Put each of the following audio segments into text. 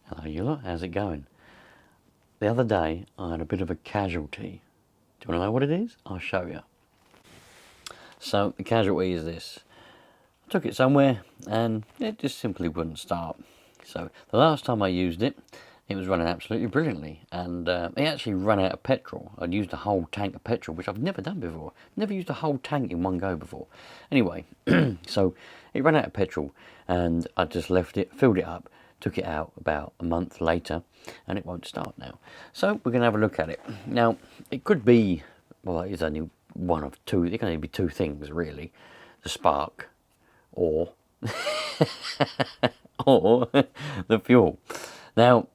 Hello you lot, how's it going? The other day I had a bit of a casualty. Do you want to know what it is? I'll show you. So the casualty is this. I took it somewhere and it just simply wouldn't start. So the last time I used it, it was running absolutely brilliantly, and it actually ran out of petrol. I'd used a whole tank of petrol, which I've never done before. Never used a whole tank in one go before. Anyway, so it ran out of petrol and I just left it, filled it up, took it out about a month later, and it won't start now. So we're going to have a look at it. Now, it could be, well, it's only one of two. It can only be two things, really. The spark or or the fuel. Now,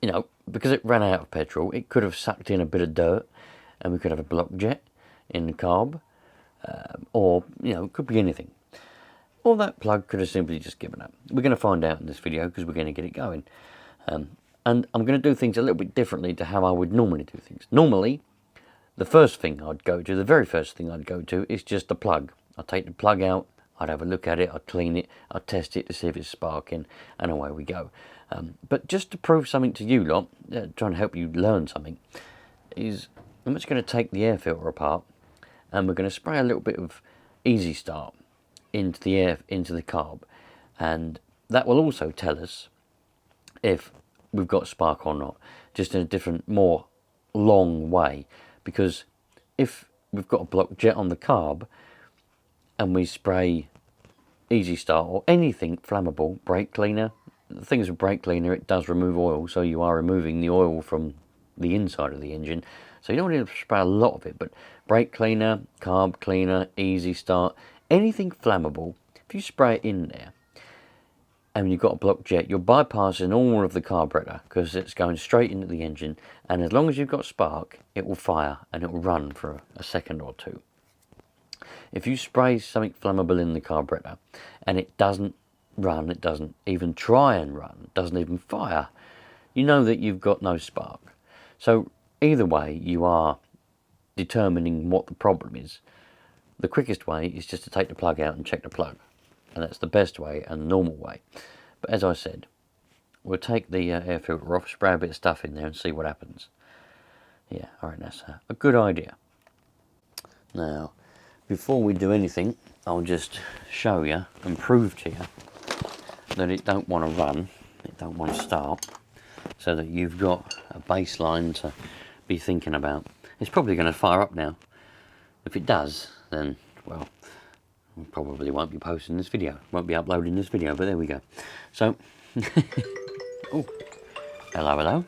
you know, because it ran out of petrol, it could have sucked in a bit of dirt and we could have a block jet in the carb, or, you know, it could be anything. Or that plug could have simply just given up. We're going to find out in this video because we're going to get it going. And I'm going to do things a little bit differently to how I would normally do things. Normally, the first thing I'd go to, the very first thing I'd go to is just the plug. I'd take the plug out, I'd have a look at it, I'd clean it, I'd test it to see if it's sparking, and away we go. But just to prove something to you lot, trying to help you learn something, is I'm just going to take the air filter apart and we're going to spray a little bit of Easy Start into the carb, and that will also tell us if we've got spark or not, just in a different, more long way. Because if we've got a block jet on the carb and we spray Easy Start or anything flammable, brake cleaner, the thing is with brake cleaner, it does remove oil, so you are removing the oil from the inside of the engine, so you don't need to spray a lot of it. But brake cleaner, carb cleaner, Easy Start, anything flammable, if you spray it in there and you've got a block jet, you're bypassing all of the carburetor because it's going straight into the engine, and as long as you've got spark, it will fire and it will run for a second or two. If you spray something flammable in the carburetor and it doesn't run, it doesn't even try and run, it doesn't even fire, you know that you've got no spark. So either way, you are determining what the problem is. The quickest way is just to take the plug out and check the plug, and that's the best way and the normal way. But as I said, we'll take the air filter off, spray a bit of stuff in there and see what happens. Yeah, alright, that's a good idea. Now, before we do anything, I'll just show you and prove to you that it don't want to run, it don't want to start, so that you've got a baseline to be thinking about. It's probably going to fire up now. If it does, then, well, we probably won't be posting this video, won't be uploading this video, but there we go. So, oh, hello.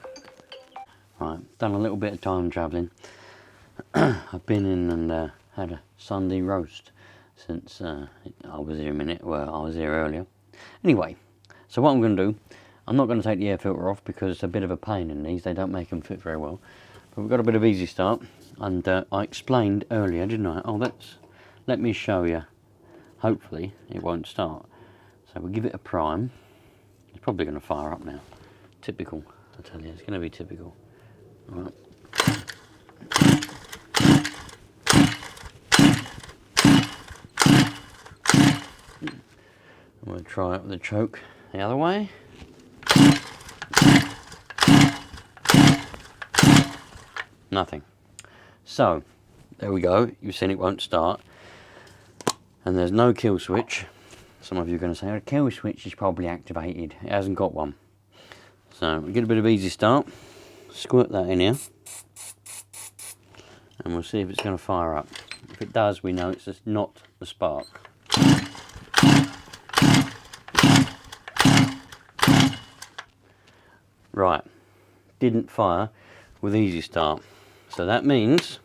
Right, done a little bit of time travelling. I've been in and had a Sunday roast since I was here a minute, well, I was here earlier. Anyway, so what I'm going to do, I'm not going to take the air filter off because it's a bit of a pain in these, they don't make them fit very well. But we've got a bit of Easy Start, and I explained earlier, didn't I? Oh, let me show you. Hopefully it won't start. So we'll give it a prime. It's probably going to fire up now. Typical, I tell you, it's going to be typical. All right. I'm going to try it with the choke the other way. Nothing. So, there we go. You've seen it won't start. And there's no kill switch. Some of you are going to say, oh, the kill switch is probably activated. It hasn't got one. So, we get a bit of Easy Start. Squirt that in here. And we'll see if it's going to fire up. If it does, we know it's just not the spark. Right. Didn't fire with Easy Start. So that means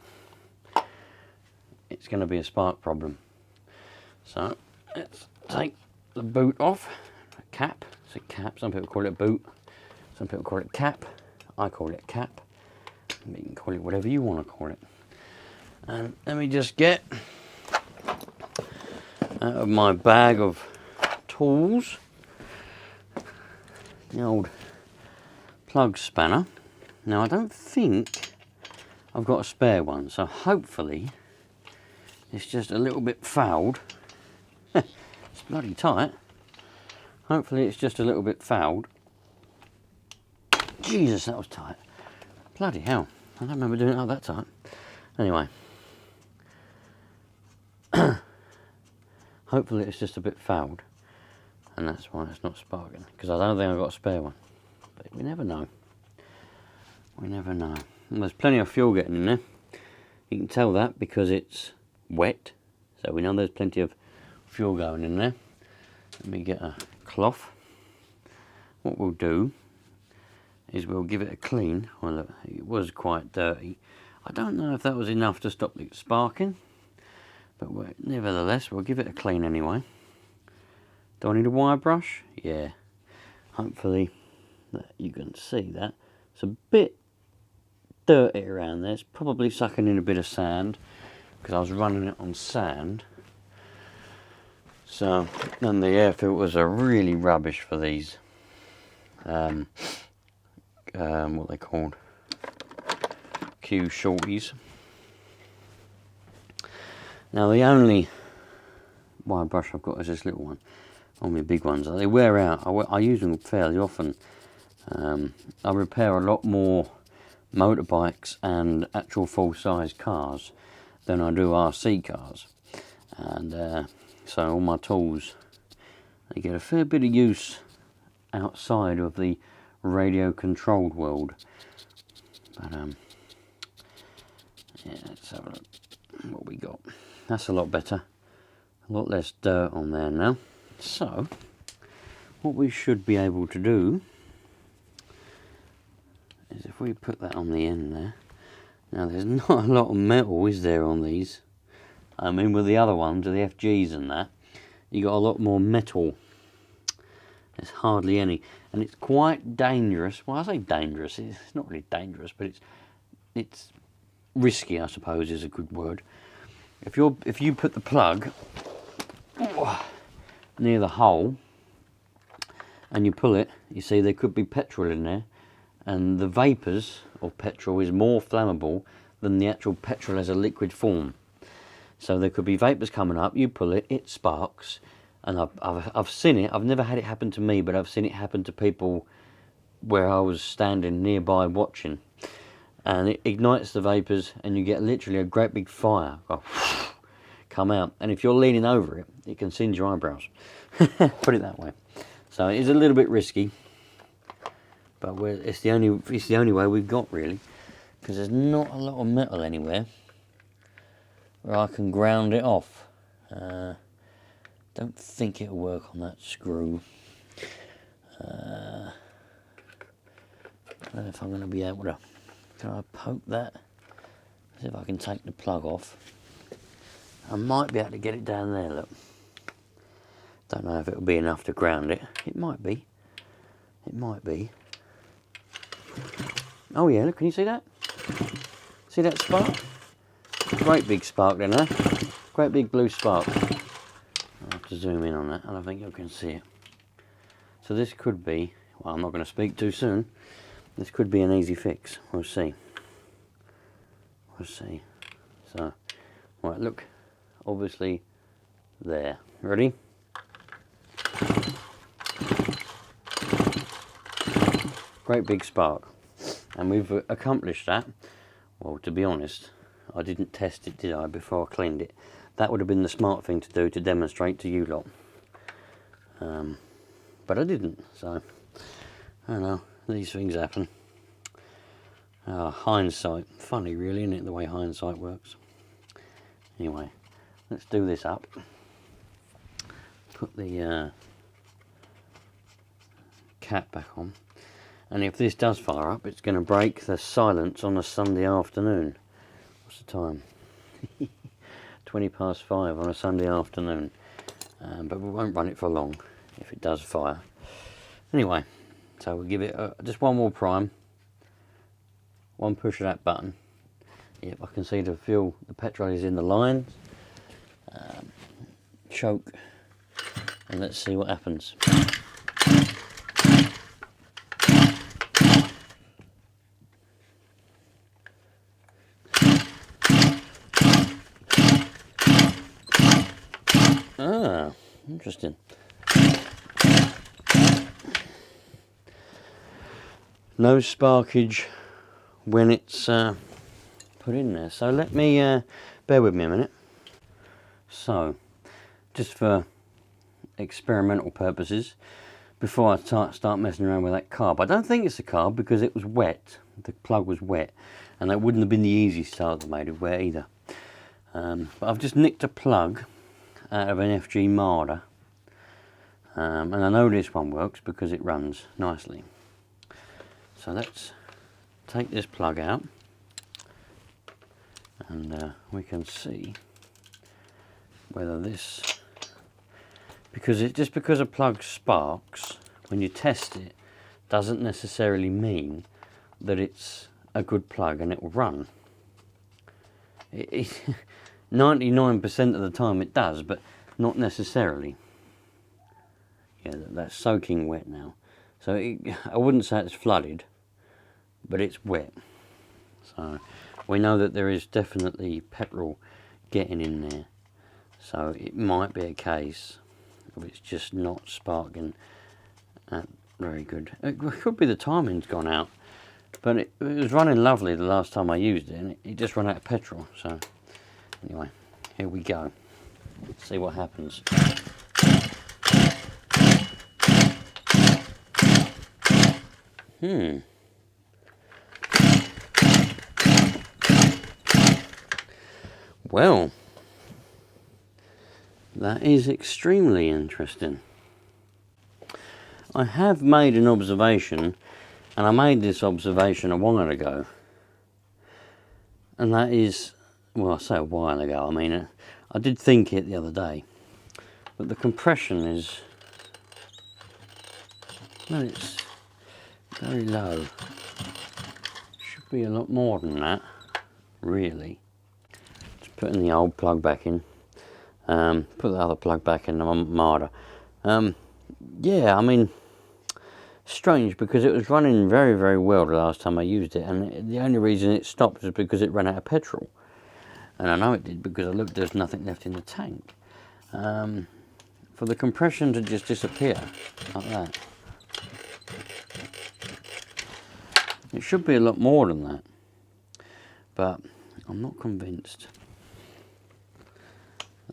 it's going to be a spark problem. So let's take the boot off. A cap. It's a cap. Some people call it a boot. Some people call it cap. I call it cap. You can call it whatever you want to call it. And let me just get out of my bag of tools the old plug spanner. Now I don't think I've got a spare one, so hopefully it's just a little bit fouled. It's bloody tight. Hopefully it's just a little bit fouled. Jesus, that was tight. Bloody hell. I don't remember doing it like that tight. Anyway. Hopefully it's just a bit fouled. And that's why it's not sparking. Because I don't think I've got a spare one. But we never know. We never know. And there's plenty of fuel getting in there. You can tell that because it's wet. So we know there's plenty of fuel going in there. Let me get a cloth. What we'll do is we'll give it a clean. Well, look, it was quite dirty. I don't know if that was enough to stop it sparking. But nevertheless, we'll give it a clean anyway. Do I need a wire brush? Yeah. Hopefully that you can see that. It's a bit dirty around there. It's probably sucking in a bit of sand because I was running it on sand. So, and the air filters are really rubbish for these. What they called? Q-Shorties. Now the only wire brush I've got is this little one. All my big ones, they wear out. I use them fairly often. I repair a lot more motorbikes and actual full-size cars than I do RC cars. And so all my tools, they get a fair bit of use outside of the radio-controlled world. But yeah, let's have a look what we got. That's a lot better. A lot less dirt on there now. So, what we should be able to do is if we put that on the end there. Now there's not a lot of metal, is there, on these? I mean, with the other ones, with the FGs and that, you got a lot more metal. There's hardly any. And it's quite dangerous. Well, I say dangerous, it's not really dangerous, but it's risky, I suppose, is a good word. If you put the plug near the hole and you pull it, you see there could be petrol in there, and the vapours of petrol is more flammable than the actual petrol as a liquid form. So there could be vapours coming up, you pull it, it sparks, and I've seen it. I've never had it happen to me, but I've seen it happen to people where I was standing nearby watching, and it ignites the vapours and you get literally a great big fire come out, and if you're leaning over it, it can singe your eyebrows. Put it that way. So it is a little bit risky, but it's the only way we've got, really, because there's not a lot of metal anywhere where I can ground it off. Don't think it'll work on that screw. I don't know if I'm going to be able to. Can I poke that? See if I can take the plug off. I might be able to get it down there, look. Don't know if it'll be enough to ground it. It might be. It might be. Oh yeah, look, can you see that? See that spark? Great big spark then, huh? Great big blue spark. I'll have to zoom in on that. I don't think you can see it. So this could be, well, I'm not going to speak too soon. This could be an easy fix. We'll see. We'll see. So, right, look. Obviously, there. Ready? Great big spark. And we've accomplished that. Well, to be honest, I didn't test it, did I, before I cleaned it. That would have been the smart thing to do to demonstrate to you lot. But I didn't, so, I don't know. These things happen. Hindsight. Funny, really, isn't it, the way hindsight works? Anyway, let's do this up. Put the cap back on. And if this does fire up, it's going to break the silence on a Sunday afternoon. What's the time? 5:20 on a Sunday afternoon. But we won't run it for long if it does fire. Anyway, so we'll give it just one more prime. One push of that button. Yep, I can see the fuel, the petrol is in the lines. Choke, and let's see what happens. Interesting. no sparkage when it's put in there. So let me, bear with me a minute. So, just for experimental purposes, before I start messing around with that carb, I don't think it's a carb because it was wet. The plug was wet, and that wouldn't have been the easiest start that made it wet either. But I've just nicked a plug out of an FG Marder, and I know this one works because it runs nicely. So let's take this plug out, and we can see whether this, because just because a plug sparks when you test it doesn't necessarily mean that it's a good plug and it will run. 99% of the time it does, but not necessarily. Yeah, that's soaking wet now. So I wouldn't say it's flooded, but it's wet. So we know that there is definitely petrol getting in there. So it might be a case of it's just not sparking very good. It could be the timing's gone out, but it was running lovely the last time I used it, and it just ran out of petrol. So anyway, here we go. Let's see what happens. Well, that is extremely interesting. I have made an observation, and I made this observation a while ago, and that is, well, I say a while ago, I mean, I did think it the other day, but the compression is, well, it's very low. Should be a lot more than that, really. Just putting the old plug back in. Put the other plug back in the Marder. Yeah, I mean, strange because it was running very, very well the last time I used it, and the only reason it stopped was because it ran out of petrol. And I know it did because I looked, there's nothing left in the tank. For the compression to just disappear like that, it should be a lot more than that, but I'm not convinced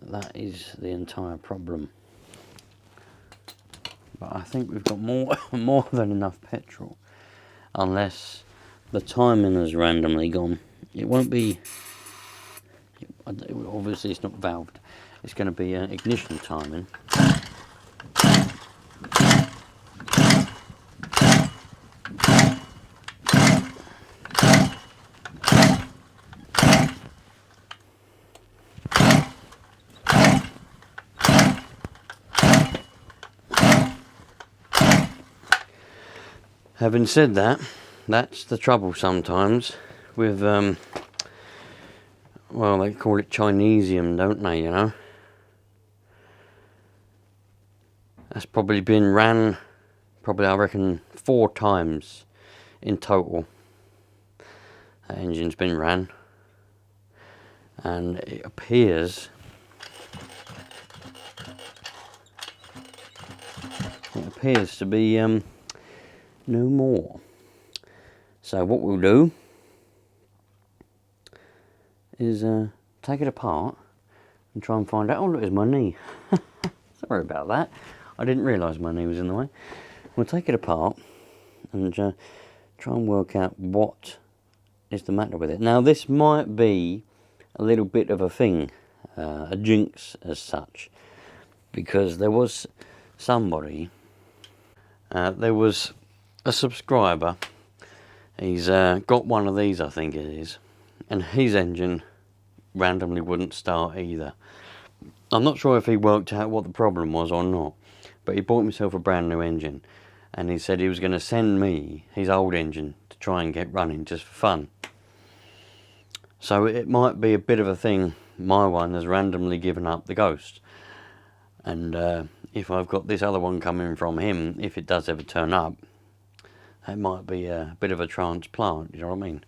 that is the entire problem. But I think we've got more than enough petrol, unless the timing has randomly gone. It won't be, obviously it's not valved, it's going to be ignition timing. Having said that, that's the trouble sometimes with, well, they call it Chinesium, don't they, you know? That's probably been ran, I reckon, 4 times in total. That engine's been ran. And it appears to be no more. So what we'll do is take it apart and try and find out. Oh, look, there's my knee. Sorry about that. I didn't realise my knee was in the way. We'll take it apart and try and work out what is the matter with it. Now, this might be a little bit of a thing, a jinx as such, because there was somebody, there was a subscriber, he's got one of these, I think it is, and his engine randomly wouldn't start either. I'm not sure if he worked out what the problem was or not, but he bought himself a brand new engine, and he said he was going to send me his old engine to try and get running just for fun. So it might be a bit of a thing, my one has randomly given up the ghost, and if I've got this other one coming from him, if it does ever turn up, that might be a bit of a transplant, you know what I mean?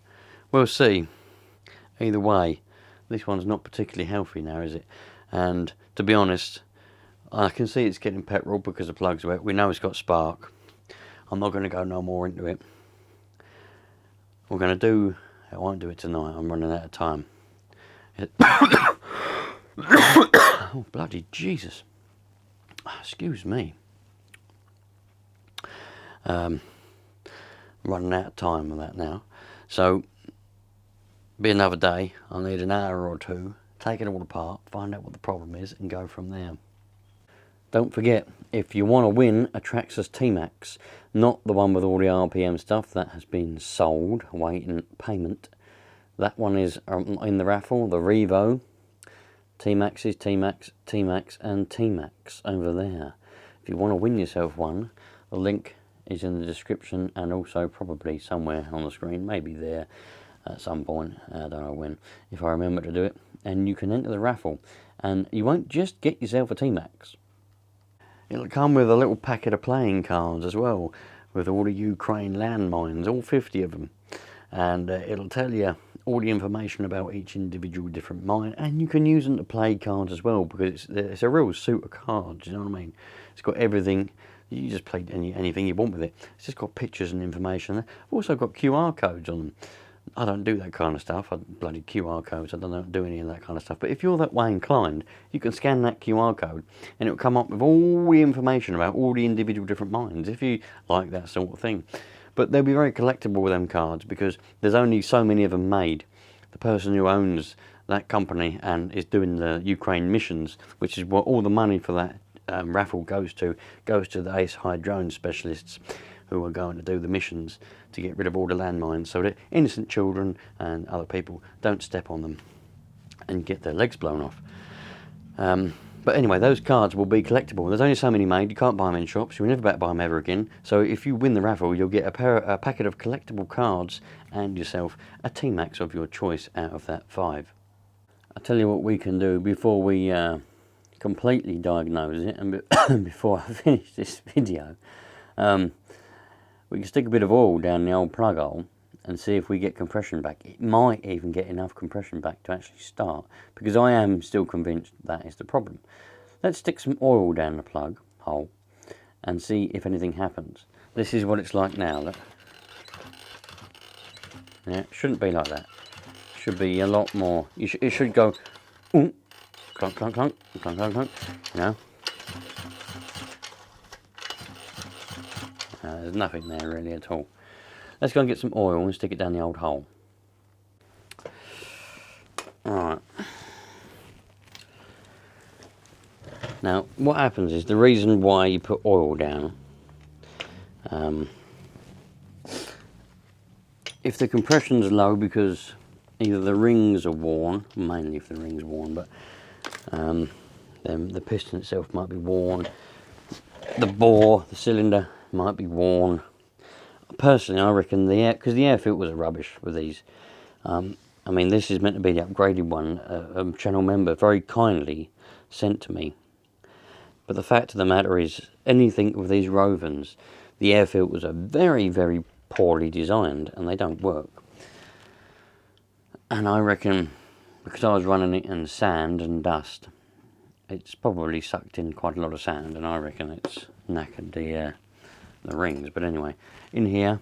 We'll see. Either way, this one's not particularly healthy now, is it? And to be honest, I can see it's getting petrol because the plug's wet. We know it's got spark. I'm not going to go no more into it. we're going to do, I won't do it tonight, I'm running out of time. Oh, bloody Jesus. Excuse me. Running out of time with that now. So, be another day. I'll need an hour or two, take it all apart, find out what the problem is, and go from there. Don't forget, if you want to win a Traxxas T-Max, not the one with all the RPM stuff, that has been sold, awaiting payment. That one is in the raffle, the Revo. T-Maxes, T-Max, T-Max, and T-Max over there. If you want to win yourself one, the link is in the description and also probably somewhere on the screen, maybe there at some point, I don't know when, if I remember to do it. And you can enter the raffle, and you won't just get yourself a T-Max. It'll come with a little packet of playing cards as well, with all the Ukraine landmines, all 50 of them. And it'll tell you all the information about each individual different mine, and you can use them to play cards as well, because it's a real suit of cards, you know what I mean? It's got everything. You just play anything you want with it. It's just got pictures and information there. I've also got QR codes on them. I don't do that kind of stuff. Bloody QR codes. I don't do any of that kind of stuff. But if you're that way inclined, you can scan that QR code and it'll come up with all the information about all the individual different mines, if you like that sort of thing. But they'll be very collectible with them cards, because there's only so many of them made. The person who owns that company and is doing the Ukraine missions, which is what all the money for that raffle goes to the Ace High drone specialists who are going to do the missions to get rid of all the landmines so that innocent children and other people don't step on them and get their legs blown off. But anyway, those cards will be collectible. There's only so many made. You can't buy them in shops. You'll never be able to buy them ever again. So if you win the raffle, you'll get a packet of collectible cards and yourself a T-Max of your choice out of that 5. I'll tell you what we can do before we completely diagnose it, and before I finish this video. We can stick a bit of oil down the old plug hole and see if we get compression back. It might even get enough compression back to actually start, because I am still convinced that is the problem. Let's stick some oil down the plug hole and see if anything happens. This is what it's like now, look. Yeah, it shouldn't be like that. It should be a lot more. It should go clunk, clunk, clunk, clunk, clunk, clunk, you know. There's nothing there really at all. Let's go and get some oil and stick it down the old hole. Alright. Now, what happens is, the reason why you put oil down, if the compression's low because either the rings are worn, mainly if the ring's worn, but then the piston itself might be worn, the bore, the cylinder might be worn. Personally, I reckon because the air filters are rubbish with these. I mean, this is meant to be the upgraded one. A channel member very kindly sent to me. But the fact of the matter is, anything with these Rovans, the air filters are very, very poorly designed and they don't work. And I reckon, because I was running it in sand and dust, it's probably sucked in quite a lot of sand, and I reckon it's knackered the rings. But anyway, in here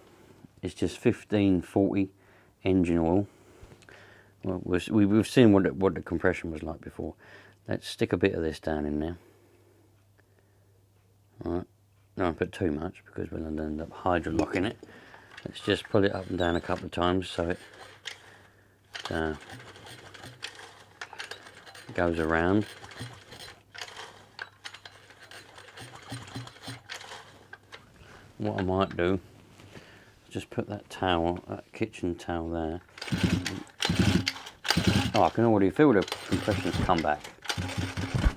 it's just 1540 engine oil. Well, we've seen what the compression was like before. Let's stick a bit of this down in there. Alright, don't put too much because we'll end up hydrolocking it. Let's just pull it up and down a couple of times so it goes around. What I might do is just put that towel, that kitchen towel there. Oh, I can already feel the compression's come back.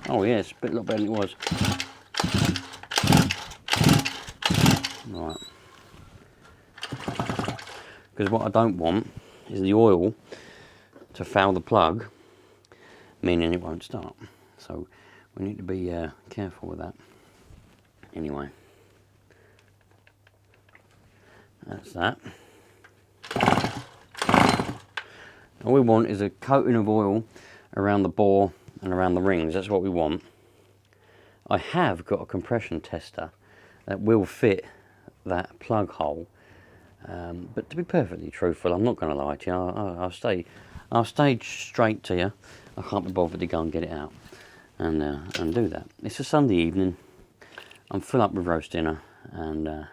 Oh yes, a lot better than it was. Right. Because what I don't want is the oil to foul the plug, meaning it won't start. So we need to be careful with that. Anyway. That's that. All we want is a coating of oil around the bore and around the rings. That's what we want. I have got a compression tester that will fit that plug hole But to be perfectly truthful, I'm not going to lie to you. I'll stay straight to you. I can't be bothered to go and get it out and do that. It's a Sunday evening. I'm full up with roast dinner, and I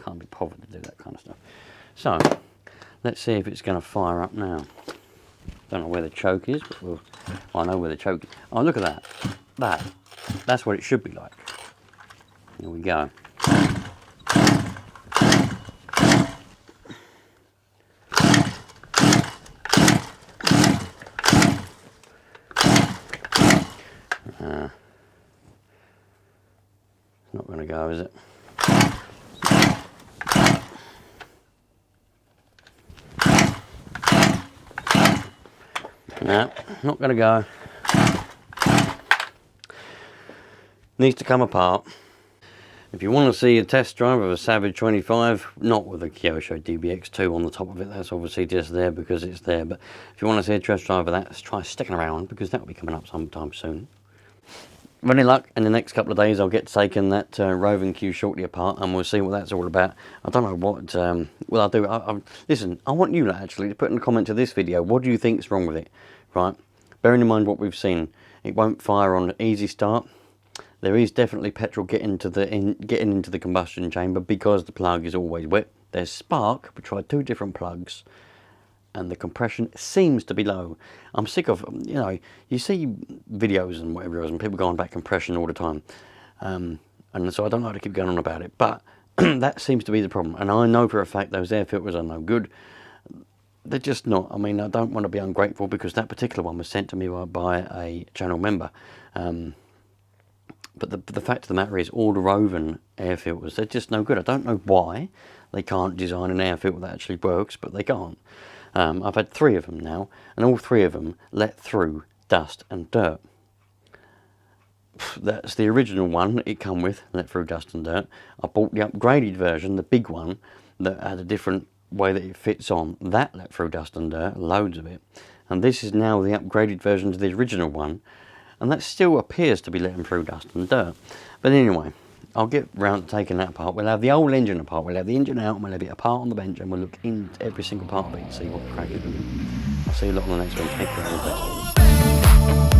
can't be bothered to do that kind of stuff. So let's see if it's going to fire up now. Don't know where the choke is, but I know where the choke is. Oh, look at that. That's what it should be like. Here we go. Not going to go, is it? No, not going to go. Needs to come apart. If you want to see a test drive of a Savage 25, not with a Q-Shorty DBX2 on the top of it, that's obviously just there because it's there, but if you want to see a test drive of that, let's try sticking around because that will be coming up sometime soon. With any luck, in the next couple of days I'll get taken that Rovan Q-Shorty apart and we'll see what that's all about. I don't know what, well I'll do, listen, I want you actually to put in a comment to this video, what do you think's wrong with it, right? Bearing in mind what we've seen, it won't fire on easy start. There is definitely petrol getting into the combustion chamber because the plug is always wet. There's spark, we tried 2 different plugs, and the compression seems to be low. I'm sick of, you know, you see videos and whatever else, and people go on about compression all the time. And so I don't like to keep going on about it, but that seems to be the problem. And I know for a fact those air filters are no good. They're just not. I mean, I don't want to be ungrateful because that particular one was sent to me by a channel member. But the fact of the matter is, all the Rovan air filters, they're just no good. I don't know why they can't design an air filter that actually works, but they can't. I've had 3 of them now, and all 3 of them let through dust and dirt. That's the original one it come with, let through dust and dirt. I bought the upgraded version, the big one, that had a different way that it fits on. That let through dust and dirt, loads of it. And this is now the upgraded version to the original one. And that still appears to be letting through dust and dirt. But anyway, I'll get round to taking that apart. We'll have the whole engine apart. We'll have the engine out and we'll have it apart on the bench and we'll look into every single part of it and see what the crack is with it. I'll see you lot on the next one. Take care, everybody.